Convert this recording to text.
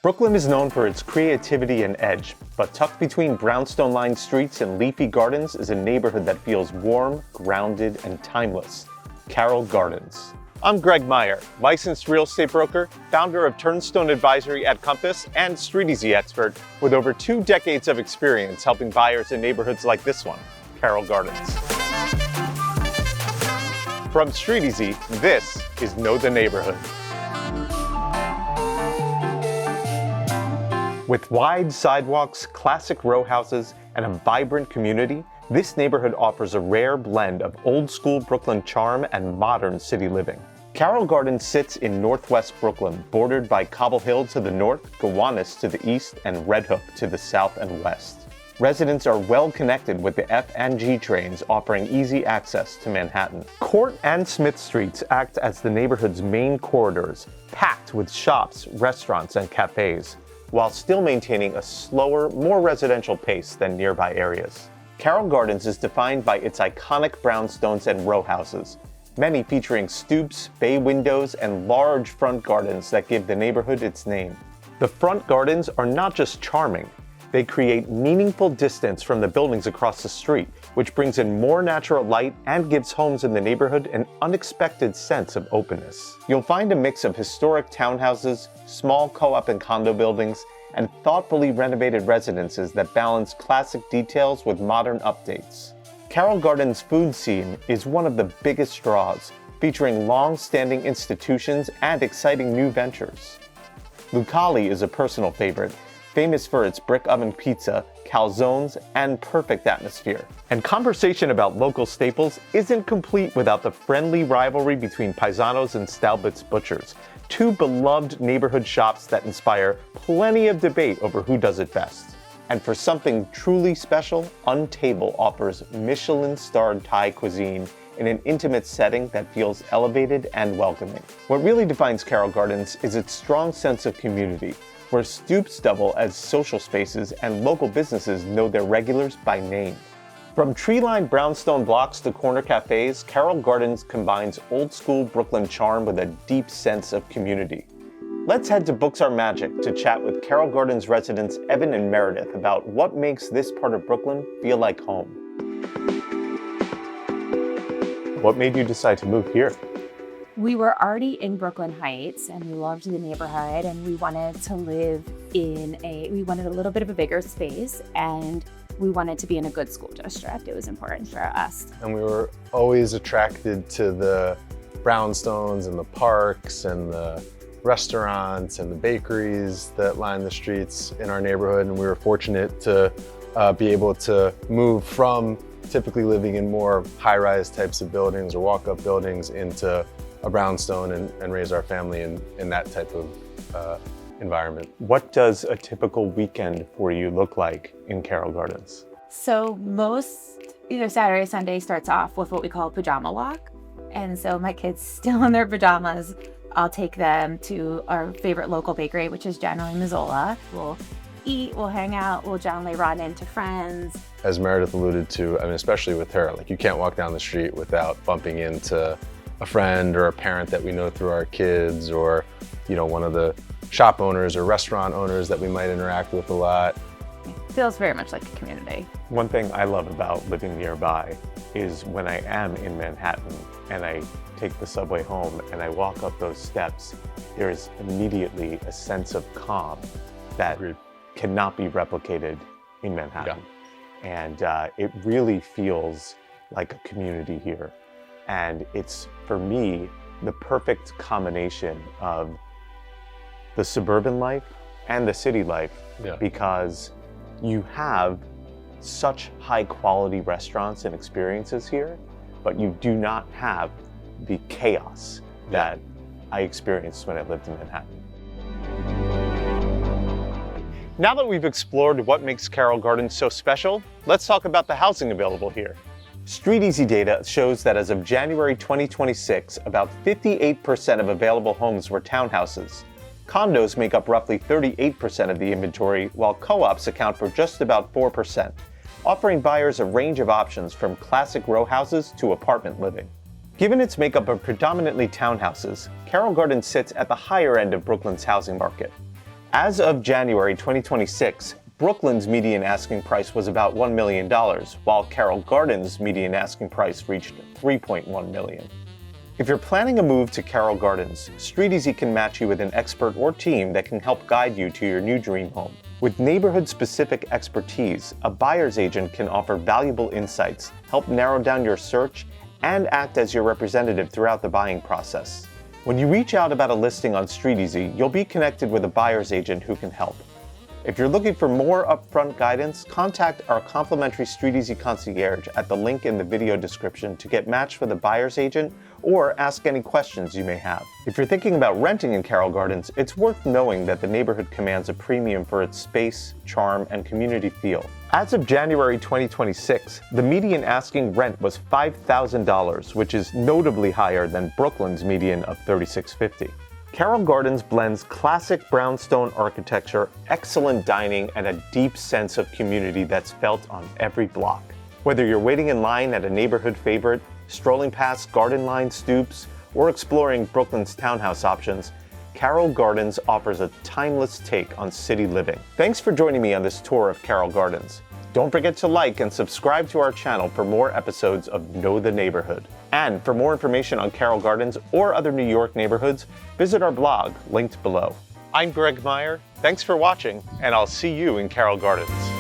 Brooklyn is known for its creativity and edge, but tucked between brownstone-lined streets and leafy gardens is a neighborhood that feels warm, grounded, and timeless. Carroll Gardens. I'm Greg Meyer, licensed real estate broker, founder of Turnstone Advisory at Compass, and StreetEasy expert with over 2 decades of experience helping buyers in neighborhoods like this one, Carroll Gardens. From StreetEasy, this is Know the Neighborhood. With wide sidewalks, classic row houses, and a vibrant community, this neighborhood offers a rare blend of old-school Brooklyn charm and modern city living. Carroll Gardens sits in northwest Brooklyn, bordered by Cobble Hill to the north, Gowanus to the east, and Red Hook to the south and west. Residents are well connected with the F and G trains, offering easy access to Manhattan. Court and Smith Streets act as the neighborhood's main corridors, packed with shops, restaurants, and cafes, while still maintaining a slower, more residential pace than nearby areas. Carroll Gardens is defined by its iconic brownstones and row houses, many featuring stoops, bay windows, and large front gardens that give the neighborhood its name. The front gardens are not just charming, they create meaningful distance from the buildings across the street, which brings in more natural light and gives homes in the neighborhood an unexpected sense of openness. You'll find a mix of historic townhouses, small co-op and condo buildings, and thoughtfully renovated residences that balance classic details with modern updates. Carroll Gardens' food scene is one of the biggest draws, featuring long-standing institutions and exciting new ventures. Lucali is a personal favorite, famous for its brick oven pizza, calzones, and perfect atmosphere. And conversation about local staples isn't complete without the friendly rivalry between Paisanos and Stalbett's Butchers, 2 beloved neighborhood shops that inspire plenty of debate over who does it best. And for something truly special, Untable offers Michelin-starred Thai cuisine in an intimate setting that feels elevated and welcoming. What really defines Carroll Gardens is its strong sense of community, where stoops double as social spaces and local businesses know their regulars by name. From tree-lined brownstone blocks to corner cafes, Carroll Gardens combines old-school Brooklyn charm with a deep sense of community. Let's head to Books Are Magic to chat with Carroll Gardens residents Evan and Meredith about what makes this part of Brooklyn feel like home. What made you decide to move here? We were already in Brooklyn Heights and we loved the neighborhood and we wanted to live we wanted a little bit of a bigger space and we wanted to be in a good school district. It was important for us. And we were always attracted to the brownstones and the parks and the restaurants and the bakeries that line the streets in our neighborhood. And we were fortunate to be able to move from typically living in more high-rise types of buildings or walk-up buildings into a brownstone and raise our family in that type of environment. What does a typical weekend for you look like in Carroll Gardens? So most either Saturday or Sunday starts off with what we call a pajama walk. And so my kids still in their pajamas, I'll take them to our favorite local bakery, which is generally Missoula. We'll eat, we'll hang out, we'll generally run into friends. As Meredith alluded to, I mean, especially with her, like you can't walk down the street without bumping into a friend or a parent that we know through our kids, or one of the shop owners or restaurant owners that we might interact with a lot. It feels very much like a community. One thing I love about living nearby is when I am in Manhattan and I take the subway home and I walk up those steps, there's immediately a sense of calm that cannot be replicated in Manhattan. Yeah. And it really feels like a community here. And it's, for me, the perfect combination of the suburban life and the city life, because you have such high quality restaurants and experiences here, but you do not have the chaos that I experienced when I lived in Manhattan. Now that we've explored what makes Carroll Gardens so special, let's talk about the housing available here. StreetEasy data shows that as of January 2026, about 58% of available homes were townhouses. Condos make up roughly 38% of the inventory, while co-ops account for just about 4%, offering buyers a range of options from classic row houses to apartment living. Given its makeup of predominantly townhouses, Carroll Gardens sits at the higher end of Brooklyn's housing market. As of January 2026, Brooklyn's median asking price was about $1 million, while Carroll Gardens' median asking price reached $3.1 million. If you're planning a move to Carroll Gardens, StreetEasy can match you with an expert or team that can help guide you to your new dream home. With neighborhood-specific expertise, a buyer's agent can offer valuable insights, help narrow down your search, and act as your representative throughout the buying process. When you reach out about a listing on StreetEasy, you'll be connected with a buyer's agent who can help. If you're looking for more upfront guidance, contact our complimentary StreetEasy concierge at the link in the video description to get matched with a buyer's agent or ask any questions you may have. If you're thinking about renting in Carroll Gardens, it's worth knowing that the neighborhood commands a premium for its space, charm, and community feel. As of January 2026, the median asking rent was $5,000, which is notably higher than Brooklyn's median of $3,650. Carroll Gardens blends classic brownstone architecture, excellent dining, and a deep sense of community that's felt on every block. Whether you're waiting in line at a neighborhood favorite, strolling past garden-lined stoops, or exploring Brooklyn's townhouse options, Carroll Gardens offers a timeless take on city living. Thanks for joining me on this tour of Carroll Gardens. Don't forget to like and subscribe to our channel for more episodes of Know the Neighborhood. And for more information on Carroll Gardens or other New York neighborhoods, visit our blog linked below. I'm Greg Meyer. Thanks for watching, and I'll see you in Carroll Gardens.